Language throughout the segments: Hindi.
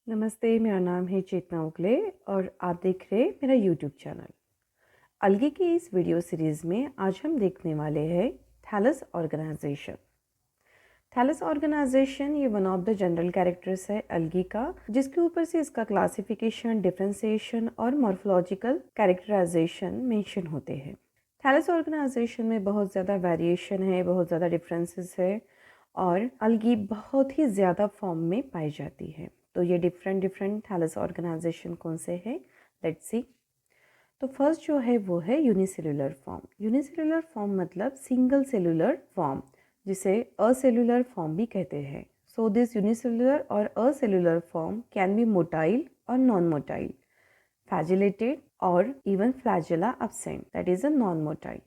नमस्ते, मेरा नाम है चेतना उगले और आप देख रहे हैं मेरा यूट्यूब चैनल। अलगी की इस वीडियो सीरीज़ में आज हम देखने वाले हैं थैलस ऑर्गेनाइजेशन। थैलस ऑर्गेनाइजेशन ये one of the general characters है अलगी का, जिसके ऊपर से इसका क्लासिफिकेशन, डिफ्रेंसिएशन और मॉर्फोलॉजिकल कैरेक्टराइजेशन मेंशन होते हैं। थैलस ऑर्गेनाइजेशन में बहुत ज़्यादा वेरिएशन है, बहुत ज़्यादा डिफरेंसेस है और अलगी बहुत ही ज़्यादा फॉर्म में पाई जाती है। तो ये डिफरेंट थैलस ऑर्गेनाइजेशन कौन से हैं, लेट्स सी। तो फर्स्ट जो है वो है यूनिसेलुलर फॉर्म। यूनिसेलुलर फॉर्म मतलब सिंगल सेलुलर फॉर्म, जिसे असेलुलर फॉर्म भी कहते हैं। सो दिस यूनिसेलुलर और असेलुलर फॉर्म कैन बी मोटाइल और non motile, flagellated or even flagella absent, that is a non-motile.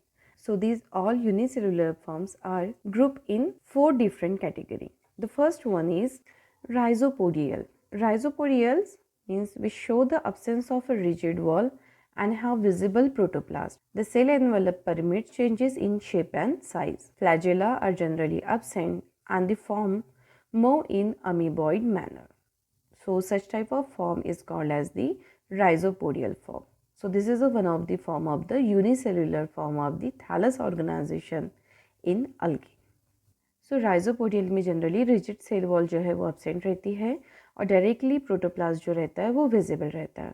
So these all unicellular forms are grouped in 4 different categories. The first one is rhizopodial. Rhizopodials means we show the absence of a rigid wall and have visible protoplasm. The cell envelope permits changes in shape and size. Flagella are generally absent and they form more in amoeboid manner. So such type of form is called as the rhizopodial form. So this is one of the form of the unicellular form of the thallus organization in algae. So rhizopodial में जनरली रिजिड सेल वॉल जो है वो एब्सेंट रहती है और डायरेक्टली प्रोटोप्लास्ट जो रहता है वो विजिबल रहता है।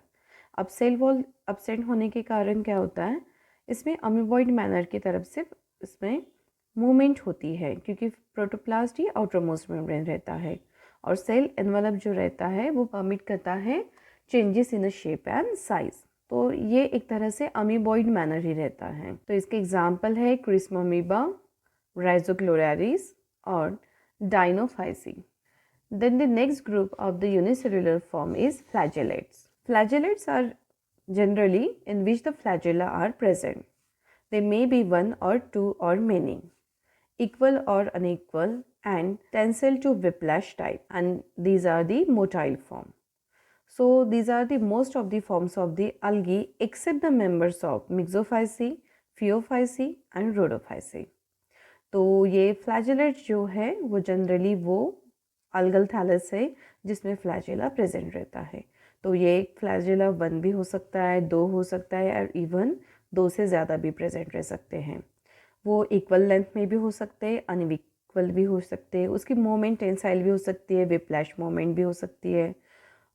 अब सेल वॉल एब्सेंट होने के कारण क्या होता है, इसमें अमीबॉइड मैनर की तरफ से इसमें मूवमेंट होती है, क्योंकि प्रोटोप्लास्ट ही आउटरमोस्ट मेम्ब्रेन रहता है और सेल एनवलप जो रहता है वो परमिट करता है changes in the shape and size. तो ये एक तरह से अमीबॉइड मैनर ही रहता है। तो इसके एग्जाम्पल है क्रिस्मोमीबा, राइजोक्लोरारिस और डाइनोफाइसी। Then the next group of the unicellular form is flagellates. Flagellates are generally in which the flagella are present. They may be one or two or many, equal or unequal and tensile to whiplash type, and these are the motile form. So these are the most of the forms of the algae except the members of Myxophyceae, Phaeophyceae and Rhodophyceae. तो ये फ्लैजेलेट जो है वो जनरली वो अलगल थैलस है जिसमें फ्लैजेला प्रेजेंट रहता है। तो ये फ्लैजेला 1 भी हो सकता है, 2 हो सकता है और इवन 2 से ज़्यादा भी प्रेजेंट रह सकते हैं। वो इक्वल लेंथ में भी हो सकते हैं, अनइक्वल भी हो सकते हैं, उसकी मोमेंट टेंसाइल भी हो सकती है, विप्लैश मोमेंट भी हो सकती है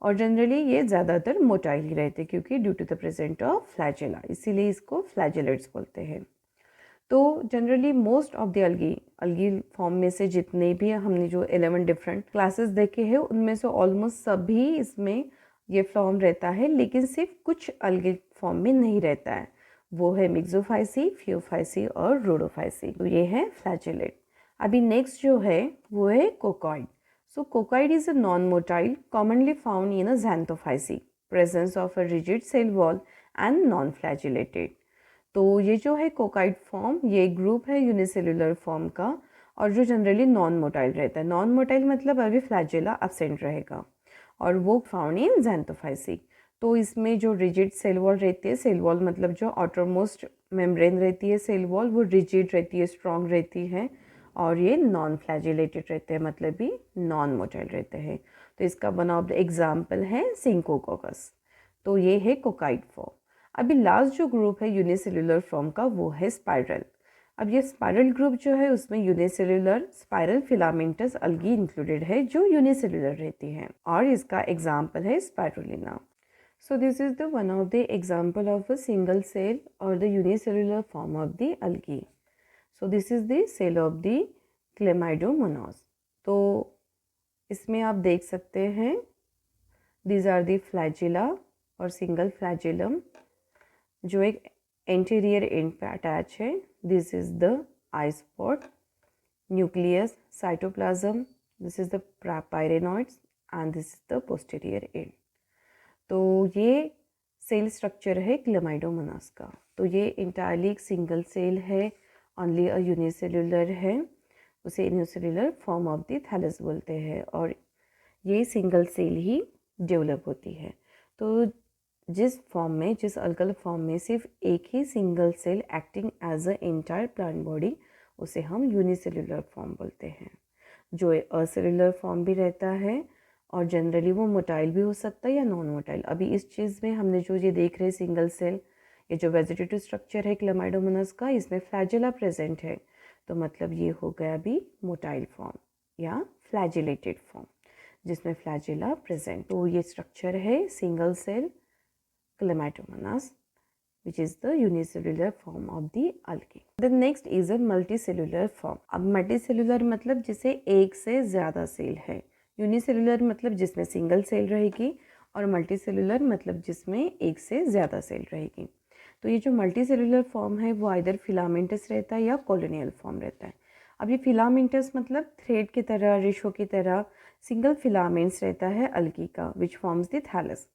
और जनरली ये ज़्यादातर मोटाइल ही रहते हैं क्योंकि due to the present of flagella, इसीलिए इसको फ्लैजेलेट्स बोलते हैं। तो generally most of the algae form में से जितने भी हमने जो 11 डिफरेंट क्लासेस देखे हैं उनमें से ऑलमोस्ट सभी इसमें ये फॉर्म रहता है, लेकिन सिर्फ कुछ अलगी फॉर्म में नहीं रहता है। वो है मिक्सोफाइसी, फियोफाइसी और रोडोफाइसी। तो ये है फ्लैजेलेट। अभी नेक्स्ट जो है वो है coccoid. So coccoid is a non motile commonly found in a Xanthophyceae, presence of a rigid cell wall and non flagellated. तो ये जो है कोकाइड फॉर्म, ये ग्रुप है यूनिसेलुलर फॉर्म का और जो जनरली नॉन मोटाइल रहता है। नॉन मोटाइल मतलब अभी फ्लैजेला एब्सेंट रहेगा और वो फाउंड इन ज़ैंथोफाइसी। तो इसमें जो रिजिड सेल वॉल रहती है, सेल वॉल मतलब जो आउटरमोस्ट मेम्ब्रेन रहती है सेल वॉल, वो रिजिड रहती है, स्ट्रॉन्ग रहती है और ये नॉन फ्लैजिलेटेड रहते हैं, मतलब भी नॉन मोटाइल रहते हैं। तो इसका वन ऑफ द एग्जाम्पल है सिंकोकोकस। तो ये है कोकाइड फॉर्म। अभी लास्ट जो ग्रुप है यूनिसेलुलर फॉर्म का वो है स्पाइरल। अब ये स्पाइरल ग्रुप जो है उसमें unicellular spiral filamentous algae included है जो यूनिसेलुलर रहती है और इसका एग्जाम्पल है Spirulina. So this is the one of the example of a single cell और the unicellular form of the algae. So this is the cell of the Chlamydomonas. तो इसमें आप देख सकते हैं दीज आर द फ्लैजिला और सिंगल फ्लैजिलम जो एक एंटीरियर एंड पे अटैच है। This is the I spot, nucleus, cytoplasm, this is the pyrenoids and this is the posterior end. तो ये सेल स्ट्रक्चर है क्लेमाइडोमोनास का। तो ये इंटायरली एक सिंगल सेल है, ओनली अ यूनिसेलुलर है, उसे unicellular form of the thallus बोलते हैं और ये सिंगल सेल ही डेवलप होती है। तो जिस फॉर्म में, जिस अल्कल फॉर्म में सिर्फ एक ही single cell acting as a entire plant body, उसे हम यूनिसेलुलर फॉर्म बोलते हैं। जो असेलुलर फॉर्म भी रहता है और जनरली वो मोटाइल भी हो सकता है या नॉन मोटाइल। अभी इस चीज़ में हमने जो ये देख रहे हैं सिंगल सेल, ये जो वेजिटेटिव स्ट्रक्चर है क्लेमाइडोमोनास का, इसमें फ्लैजेला प्रेजेंट है, तो मतलब ये हो गया अभी मोटाइल फॉर्म या फ्लैजिलेटेड फॉर्म जिसमें फ्लैजेला प्रेजेंट। तो ये स्ट्रक्चर है single cell Chlamydomonas which is the unicellular form of the algae. The next is a multicellular form. अब multicellular मतलब जिसे एक से ज़्यादा सेल है, यूनिसेलुलर मतलब जिसमें सिंगल सेल रहेगी, और मल्टीसेलुलर मतलब जिसमें एक से ज़्यादा सेल रहेगी। तो ये जो मल्टीसेलुलर फॉर्म है वो आइदर फिलामेंटस रहता है या कॉलोनियल फॉर्म रहता है। अब ये फिलामेंटस मतलब थ्रेड की तरह, रेशो की तरह सिंगल फिलामेंट्स रहता है अलगी का, विच फॉर्म्स द थैलस।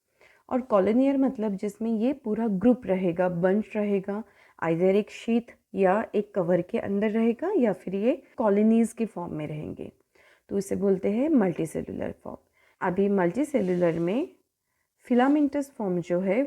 और कॉलोनियल मतलब जिसमें ये पूरा ग्रुप रहेगा, बंच रहेगा, आइदर एक शीट या एक कवर के अंदर रहेगा या फिर ये कॉलोनीज के फॉर्म में रहेंगे, तो इसे बोलते हैं मल्टी सेलुलर फॉर्म। अभी मल्टी सेलुलर में फिलामेंटस फॉर्म जो है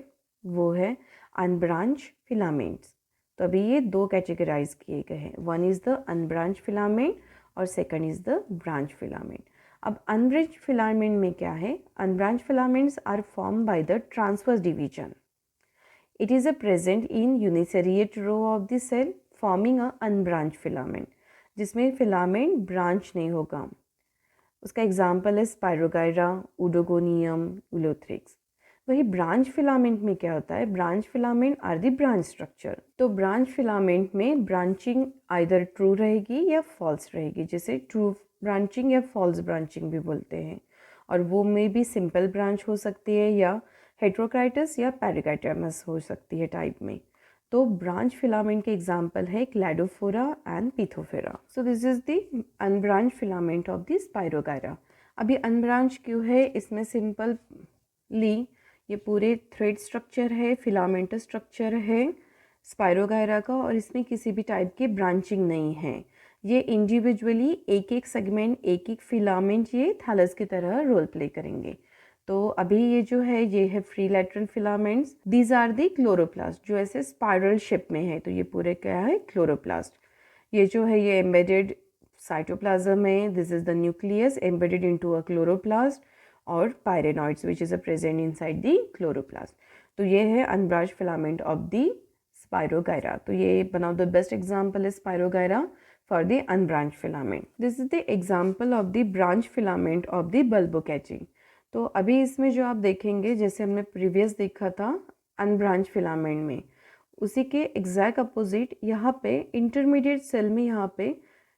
वो है अनब्रांच फिलामेंट्स। तो अभी ये दो कैटेगराइज किए गए हैं, one is the unbranch filament और second is the branch filament. अब अनब्रांच फिलामेंट में क्या है, unbranch filaments are form by the transverse division. It is a present in uniseriate row of the cell forming a unbranch filament, जिसमें फिलामेंट ब्रांच नहीं होगा। उसका एग्जाम्पल है स्पायरोगायरा, उडोगोनियम, उलोथ्रिक्स। वही ब्रांच फिलामेंट में क्या होता है, branch filament are the branch structure. तो ब्रांच फिलामेंट में ब्रांचिंग आइदर ट्रू रहेगी या फॉल्स रहेगी, जिसे ट्रू ब्रांचिंग या फॉल्स ब्रांचिंग भी बोलते हैं। और वो में भी सिंपल ब्रांच हो सकती है या हेट्रोक्राइटस या पैरिकाइटमस हो सकती है टाइप में। तो ब्रांच फिलामेंट के एग्जाम्पल है Cladophora and Pithophora. So this is the unbranch filament of the Spirogyra. अभी अनब्रांच क्यों है, इसमें सिंपली ये पूरे थ्रेड स्ट्रक्चर है, फिलामेंटस स्ट्रक्चर है स्पायरोगायरा का, और इसमें किसी भी टाइप की ब्रांचिंग नहीं है। ये इंडिविजुअली एक एक सेगमेंट, एक एक फिलामेंट ये थैलस की तरह रोल प्ले करेंगे। तो अभी ये जो है ये है free lateral filaments, these are the chloroplast, जो ऐसे स्पाइरल शेप में है। तो ये पूरे क्या है, क्लोरोप्लास्ट। ये जो है ये एम्बेडेड साइटोप्लाज्म है, this is the nucleus embedded into a chloroplast, और pyrenoids which is a present inside the chloroplast. तो ये है unbranch filament of the Spirogyra. तो ये one of the best example is Spirogyra for the unbranched filament. This is the example of the branch filament of the bulbocauchi. तो अभी इसमें जो आप देखेंगे, जैसे हमने प्रीवियस देखा था अनब्रांच फिलामेंट में, उसी के एग्जैक्ट अपोजिट यहाँ पे इंटरमीडिएट सेल में यहाँ पे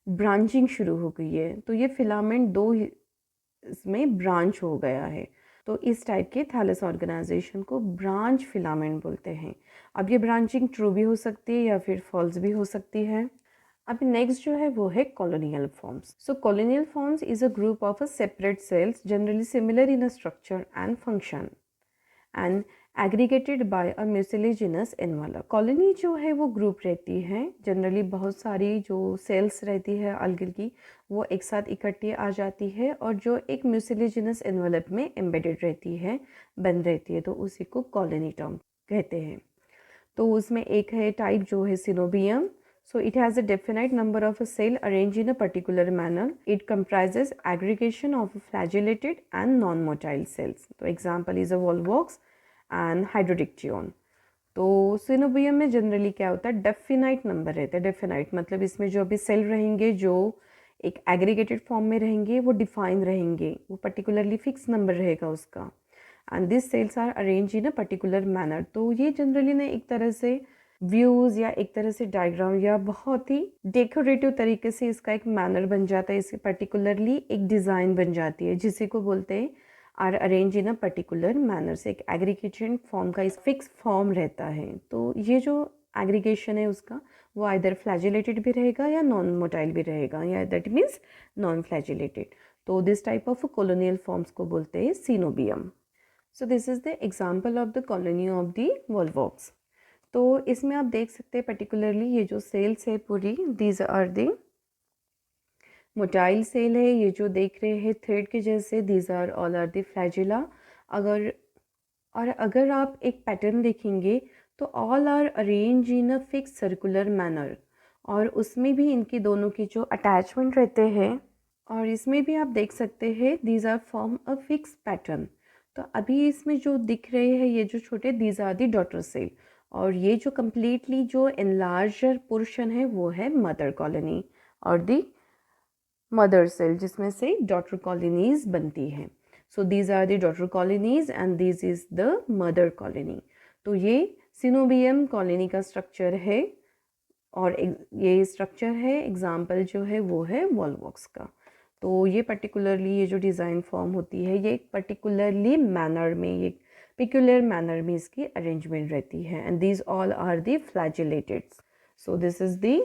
ब्रांचिंग शुरू हो गई है। तो ये फिलामेंट दो इसमें ब्रांच हो गया है। तो इस टाइप के थैलस ऑर्गेनाइजेशन को ब्रांच फिलामेंट बोलते हैं। अब ये ब्रांचिंग ट्रू भी हो सकती है या फिर फॉल्स भी हो सकती है। अब नेक्स्ट जो है वो है colonial forms. So colonial forms is a group of a separate cells generally similar in a structure and function and aggregated by a mucilaginous envelope. Colony जो है वो ग्रुप रहती है, जनरली बहुत सारी जो सेल्स रहती है अलगे की वो एक साथ इकट्ठी आ जाती है, और जो एक म्यूसिलेजिनस एनवलप में एम्बेडेड रहती है, बंद रहती है, तो उसी को कॉलोनी टर्म कहते हैं। तो उसमें एक है टाइप जो है coenobium. So it has a definite number of a cell arranged in a particular manner. It comprises aggregation of flagellated and non-motile cells. तो example is a Volvox and Hydrodictyon. तो सिनोबियम में जनरली क्या होता है, डेफिनाइट नंबर रहता है। डेफिनाइट मतलब इसमें जो अभी सेल रहेंगे जो एक एग्रीगेटेड फॉर्म में रहेंगे वो डिफाइन रहेंगे, वो पर्टिकुलरली फिक्स नंबर रहेगा उसका, and this cells are arrange in a particular manner. तो ये जनरली ना एक तरह से व्यूज़ या एक तरह से डायग्राम या बहुत ही डेकोरेटिव तरीके से इसका एक मैनर बन जाता है, इसकी पर्टिकुलरली एक डिज़ाइन बन जाती है, जिसे को बोलते हैं are arrange in a particular manner से। एक एग्रीगेशन फॉर्म का इस फिक्स फॉर्म रहता है। तो ये जो एग्रीगेशन है उसका वो आइदर फ्लैजिलेटेड भी रहेगा या नॉन मोटाइल भी रहेगा, या दैट मीन्स नॉन फ्लैजिलेटेड। तो this type of colonial forms को बोलते हैं coenobium. So this is the example of the colony of the Volvox. तो इसमें आप देख सकते हैं पर्टिकुलरली ये जो सेल्स है पूरी, these are the motile cell है, ये जो देख रहे हैं थ्रेड के जैसे, these are all are the flagella. अगर आप एक पैटर्न देखेंगे तो all are arrange in a fix circular manner, और उसमें भी इनकी दोनों की जो अटैचमेंट रहते हैं और इसमें भी आप देख सकते हैं these are form a fix pattern. तो अभी इसमें जो दिख रहे हैं ये जो छोटे these are the daughter cell, और ये जो कम्प्लीटली जो एनलार्जर पोर्शन है वो है मदर कॉलोनी और दी मदर सेल, जिसमें से डॉटर कॉलोनीज बनती हैं। So these are the daughter colonies and this is the mother colony. तो ये सिनोबियम कॉलोनी का स्ट्रक्चर है, और ये स्ट्रक्चर है एग्जाम्पल जो है वो है वॉलवॉक्स का। तो ये पर्टिकुलरली ये जो डिज़ाइन फॉर्म होती है ये एक पर्टिकुलरली मैनर में, ये पिक्यूलर मैनर में इसकी अरेंजमेंट रहती है, and these all are the flagellated. So this is the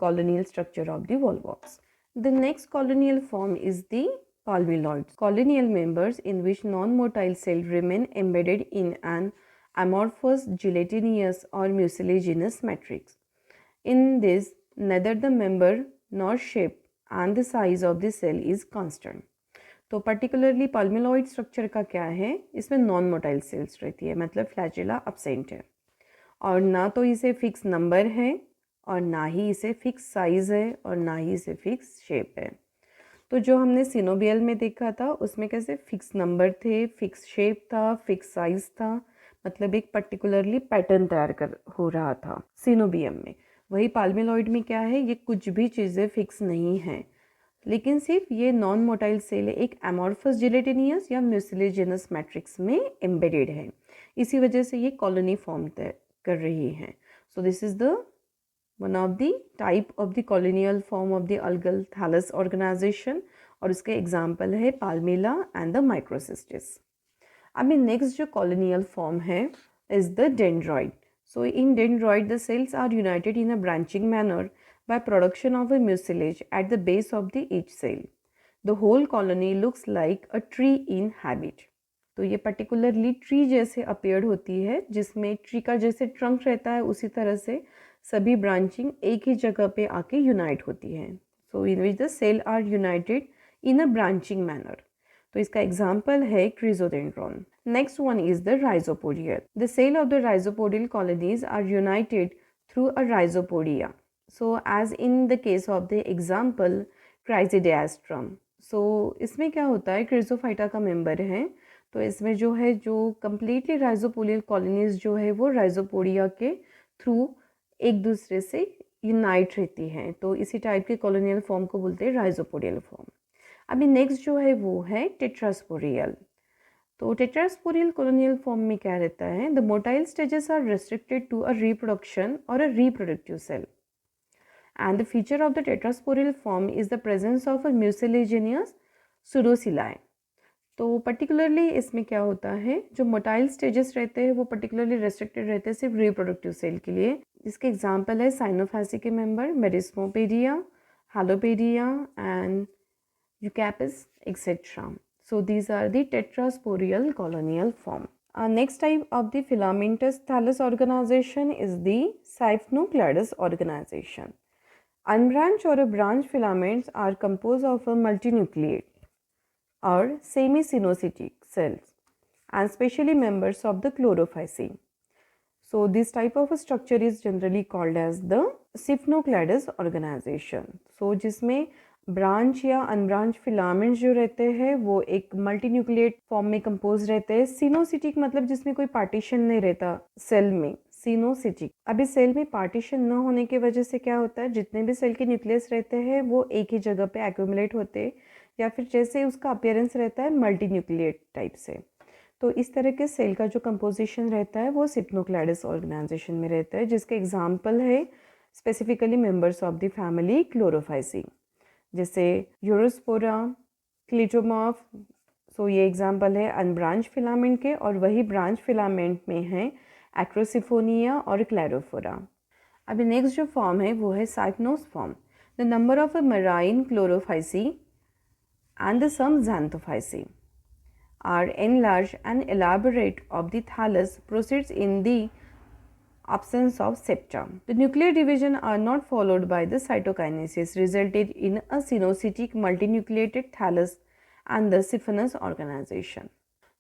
colonial structure of the volvox. The next colonial form is the palmeloids, colonial members in which non-motile cells remain embedded in an amorphous gelatinous or mucilaginous matrix. In this, neither the member nor shape and the size of the cell is constant. तो पर्टिकुलरली पाल्मेलॉइड स्ट्रक्चर का क्या है, इसमें नॉन मोटाइल सेल्स रहती है, मतलब फ्लैजिला अब्सेंट है, और ना तो इसे फिक्स नंबर है और ना ही इसे फिक्स साइज़ है और ना ही इसे फिक्स शेप है। तो जो हमने सिनोबियल में देखा था उसमें कैसे फिक्स नंबर थे, फिक्स शेप था, फिक्स साइज़ था, मतलब एक पर्टिकुलरली पैटर्न तैयार कर हो रहा था सिनोबियम में। वही पाल्मेलॉइड में क्या है, ये कुछ भी चीज़ें फिक्स नहीं हैं, लेकिन सिर्फ ये नॉन मोटाइल सेल एक एमॉर्फस जिलेटिनियस या म्यूसिलेजिनस मैट्रिक्स में एम्बेडेड है, इसी वजह से ये कॉलोनी फॉर्म कर रही है। So this is the one of the type of the colonial form of the algal thallus organization, और इसके एग्जाम्पल है पाल्मेला एंड द माइक्रोसिस्टिस। अभी नेक्स्ट जो कॉलोनियल फॉर्म है is the dendroid. So in dendroid the cells are united in a branching manner by production of a mucilage at the base of the each cell. The whole colony looks like a tree in habit. तो ये पर्टिकुलरली ट्री जैसे अपेयर्ड होती है, जिसमें ट्री का जैसे ट्रंक रहता है उसी तरह से सभी ब्रांचिंग एक ही जगह पे आके यूनाइट होती है। So in which the cell are united in a branching manner. तो इसका एग्जाम्पल है chrysodendron. Next one is the rhizopodial. The cell of the rhizopodial colonies are united through a rhizopodia. So as in the case of the example chrysidiastrum. So इसमें क्या होता है, क्रिजोफाइटा का मेंबर है, तो इसमें जो है जो कम्प्लीटली राइजोपोडियल कॉलोनीज जो है वो राइजोपोडिया के थ्रू एक दूसरे से यूनाइट रहती हैं, तो इसी टाइप के कॉलोनियल फॉर्म को बोलते हैं राइजोपोडियल फॉर्म। अभी नेक्स्ट जो है वो है टेट्रास्पोरियल। तो टेट्रास्पोरियल कॉलोनियल फॉर्म में क्या रहता है, the motile stages are restricted to a reproduction और a reproductive cell, and the feature of the tetrasporial form is the presence of a mucilaginous pseudocillae. तो पर्टिकुलरली इसमें क्या होता है, जो मोटाइल स्टेजेस रहते हैं वो पर्टिकुलरली रेस्ट्रिक्टेड रहते हैं सिर्फ रिप्रोडक्टिव सेल के लिए। इसके एग्जांपल है साइनोफैसी के member merismopedia, holopedia and eucapsis etcetera. So these are the tetrasporal colonial form. Next type of the filamentous thallus organisation is the siphonocladous organisation. Unbranched or branched filaments are composed of a multinucleate or semi-synocytic cells and specially members of the chlorophyce. So this type of a structure is generally called as the Cyphinocladus organization. So जिसमें ब्रांच या अनब्रांच फिलामेंट्स जो रहते हैं वो एक मल्टीन्यूक्लिएट फॉर्म में कंपोज रहते हैं। सिनोसिटिक मतलब जिसमें कोई पार्टीशन नहीं रहता सेल में, सिनोसिटिक। अभी सेल में पार्टीशन न होने की वजह से क्या होता है, जितने भी सेल के न्यूक्लियस रहते हैं वो एक ही जगह पे एक्यूमुलेट होते हैं, या फिर जैसे उसका अपीयरेंस रहता है मल्टी न्यूक्लिएट टाइप से। तो इस तरह के सेल का जो कंपोजिशन रहता है वो सिप्नोक्लैडस ऑर्गेनाइजेशन में रहता है, जिसके एग्जाम्पल है specifically members of the family Chlorophyceae, जैसे यूरोस्पोरा, क्लिटोमॉफ। सो ये एग्जाम्पल है अनब्रांच फिलामेंट के, और वही ब्रांच फिलामेंट में है एक्रोसिफोनिया और क्लैरोफोरा। अभी नेक्स्ट जो फॉर्म है वो है siphonous form. The number of a marine chlorophyceae and the some xanthophysi are enlarged and elaborate of the thallus proceeds in the absence of septa. The nuclear division are not followed by the cytokinesis, resulted in a synocytic multinucleated thallus and the siphonous organization.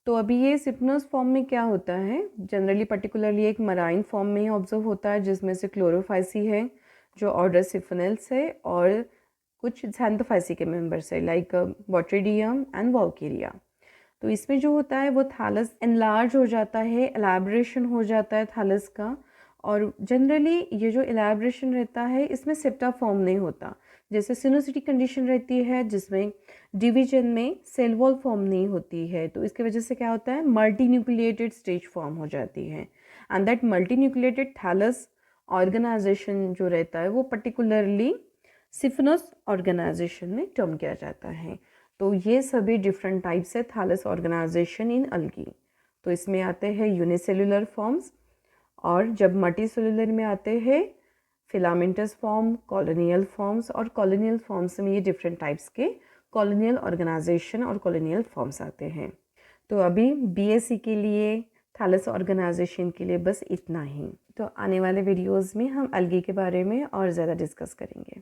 तो अभी ये सिफिनस फॉर्म में क्या होता है, जनरली पर्टिकुलरली एक मराइन फॉर्म में ही ऑब्जर्व होता है, जिसमें से क्लोरोफाइसी है जो ऑर्डर सिफिनल्स है, और कुछ xanthophysi के मेंबर्स है लाइक बॉट्रिडियम एंड वॉल्केरिया। तो इसमें जो होता है वो थैलस एनलार्ज हो जाता है, एलैबोरेशन हो जाता है थैलस का। और जनरली ये जो एलैबोरेशन रहता है इसमें सेप्टा फॉर्म नहीं होता, जैसे सिनोसिटी कंडीशन रहती है जिसमें डिवीजन में सेल वॉल फॉर्म नहीं होती है। तो इसकी वजह से क्या होता है, मल्टी न्यूक्लिएटेड स्टेज फॉर्म हो जाती है। And that multinucleated thallus organization जो रहता है वो पर्टिकुलरली सिफिनस ऑर्गेनाइजेशन में टर्म किया जाता है। तो ये सभी डिफरेंट टाइप्स है थैलस ऑर्गेनाइजेशन इन अलगी। तो इसमें आते हैं यूनिसेलुलर फॉर्म्स, और जब मल्टीसेलुलर में आते हैं फिलामेंटस फॉर्म, कॉलोनियल फॉर्म्स, और कॉलोनियल फॉर्म्स में ये डिफरेंट टाइप्स के कॉलोनियल ऑर्गेनाइजेशन और कॉलोनियल फॉर्म्स आते हैं। तो अभी बीएससी के लिए थैलस ऑर्गेनाइजेशन के लिए बस इतना ही। तो आने वाले वीडियोस में हम अलगी के बारे में और ज़्यादा डिस्कस करेंगे।